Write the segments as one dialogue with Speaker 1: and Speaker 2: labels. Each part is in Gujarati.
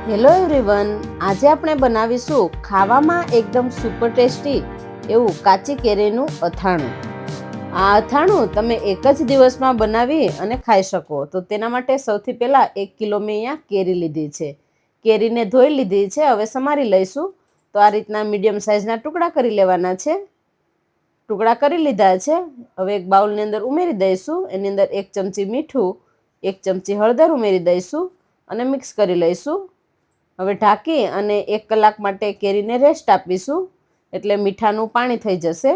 Speaker 1: હેલો એવરીવન, આજે આપણે બનાવીશું ખાવામાં એકદમ સુપર ટેસ્ટી એવું કાચી કેરીનું અથાણું. આ અથાણું તમે એક જ દિવસમાં બનાવી અને ખાઈ શકો. તો તેના માટે સૌથી પહેલાં 1 કિલો મેં અહીંયા કેરી લીધી છે. કેરીને ધોઈ લીધી છે. હવે સમારી લઈશું. તો આ રીતના મીડિયમ સાઇઝના ટુકડા કરી લેવાના છે. ટુકડા કરી લીધા છે. હવે એક બાઉલની અંદર ઉમેરી દઈશું. એની અંદર 1 ચમચી મીઠું, 1 ચમચી હળદર ઉમેરી દઈશું અને મિક્સ કરી લઈશું. હવે ઢાંકી અને 1 કલાક માટે કેરીને રેસ્ટ આપીશું, એટલે મીઠાનું પાણી થઈ જશે.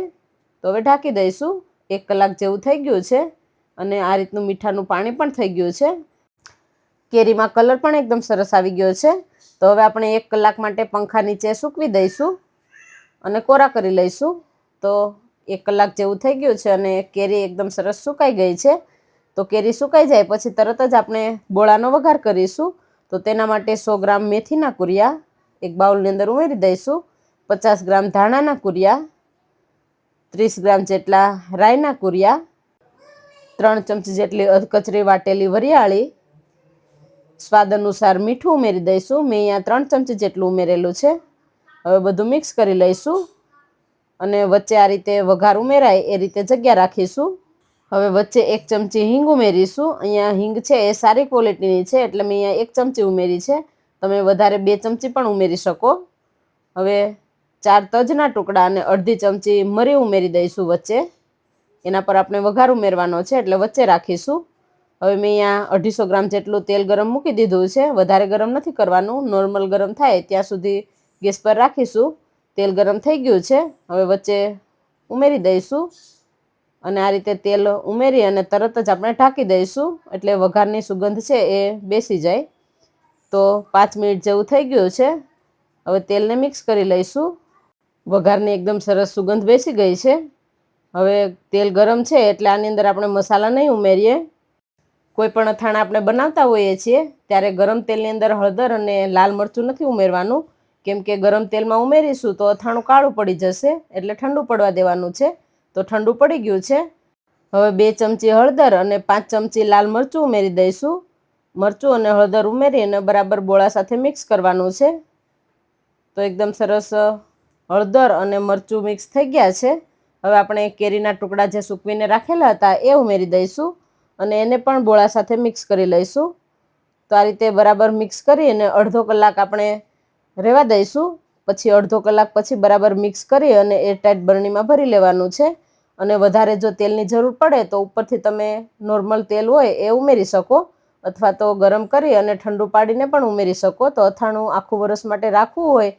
Speaker 1: તો હવે ઢાંકી દઈશું. 1 કલાક જેવું થઈ ગયું છે અને આ રીતનું મીઠાનું પાણી પણ થઈ ગયું છે. કેરીમાં કલર પણ એકદમ સરસ આવી ગયો છે. તો હવે આપણે 1 કલાક માટે પંખા નીચે સૂકવી દઈશું અને કોરા કરી લઈશું. તો 1 કલાક જેવું થઈ ગયું છે અને કેરી એકદમ સરસ સુકાઈ ગઈ છે. તો કેરી સુકાઈ જાય પછી તરત જ આપણે બોળાનો વઘાર કરીશું. તો તેના માટે 100 ગ્રામ મેથીના કુરિયા એક બાઉલની અંદર ઉમેરી દઈશું. 50 ગ્રામ ધાણાના કુરિયા, 30 ગ્રામ જેટલા રાઈના કુરિયા, 3 ચમચી જેટલી અધકચરી વાટેલી વરિયાળી, સ્વાદ અનુસાર મીઠું ઉમેરી દઈશું. મેં અહીંયા 3 ચમચી જેટલું ઉમેરેલું છે. હવે બધું મિક્સ કરી લઈશું અને વચ્ચે આ રીતે વઘાર ઉમેરાય એ રીતે જગ્યા રાખીશું. હવે વચ્ચે 1 ચમચી હિંગ ઉમેરીશું. અહીંયા હિંગ છે એ સારી ક્વોલિટીની છે, એટલે મેં અહીંયા 1 ચમચી ઉમેરી છે. તમે વધારે 2 ચમચી પણ ઉમેરી શકો. હવે 4 તજના ટુકડા અને અડધી ચમચી મરી ઉમેરી દઈશું વચ્ચે. એના પર આપણે વઘાર ઉમેરવાનો છે, એટલે વચ્ચે રાખીશું. હવે મેં અહીંયા 250 ગ્રામ જેટલું તેલ ગરમ મૂકી દીધું છે. વધારે ગરમ નથી કરવાનું, નોર્મલ ગરમ થાય ત્યાં સુધી ગેસ પર રાખીશું. તેલ ગરમ થઈ ગયું છે. હવે વચ્ચે ઉમેરી દઈશું અને આ રીતે તેલ ઉમેરી અને તરત જ આપણે ઢાંકી દઈશું, એટલે વઘારની સુગંધ છે એ બેસી જાય. તો 5 મિનિટ જેવું થઈ ગયું છે. હવે તેલને મિક્સ કરી લઈશું. વઘારની એકદમ સરસ સુગંધ બેસી ગઈ છે. હવે તેલ ગરમ છે એટલે આની અંદર આપણે મસાલા નહીં ઉમેરીએ. કોઈ પણ અથાણા આપણે બનાવતા હોઈએ છીએ ત્યારે ગરમ તેલની અંદર હળદર અને લાલ મરચું નથી ઉમેરવાનું, કેમ કે ગરમ તેલમાં ઉમેરીશું તો અથાણું કાળું પડી જશે, એટલે ઠંડુ પડવા દેવાનું છે. તો ઠંડુ પડી ગયું છે. હવે 2 ચમચી હળદર અને 5 ચમચી લાલ મરચું ઉમેરી દઈશું. મરચું અને હળદર ઉમેરી અને બરાબર બોળા સાથે મિક્સ કરવાનું છે. તો એકદમ સરસ હળદર અને મરચું મિક્સ થઈ ગયા છે. હવે આપણે કેરીના ટુકડા જે સૂકવીને રાખેલા હતા એ ઉમેરી દઈશું અને એને પણ બોળા સાથે મિક્સ કરી લઈશું. તો આ રીતે બરાબર મિક્સ કરી અને અડધો કલાક આપણે રહેવા દઈશું. પછી અડધો કલાક પછી બરાબર મિક્સ કરી અને એરટાઈટ બરણીમાં ભરી લેવાનું છે. અને વધારે જો તેલની જરૂર પડે તો ઉપરથી તમે નોર્મલ તેલ હોય એ ઉમેરી શકો, અથવા તો ગરમ કરી અને ઠંડુ પાડીને પણ ઉમેરી શકો. તો અથાણું આખું વરસ માટે રાખવું હોય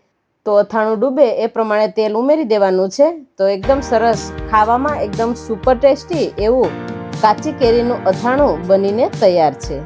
Speaker 1: તો અથાણું ડૂબે એ પ્રમાણે તેલ ઉમેરી દેવાનું છે. તો એકદમ સરસ, ખાવામાં એકદમ સુપર ટેસ્ટી એવું કાચી કેરીનું અથાણું બનીને તૈયાર છે.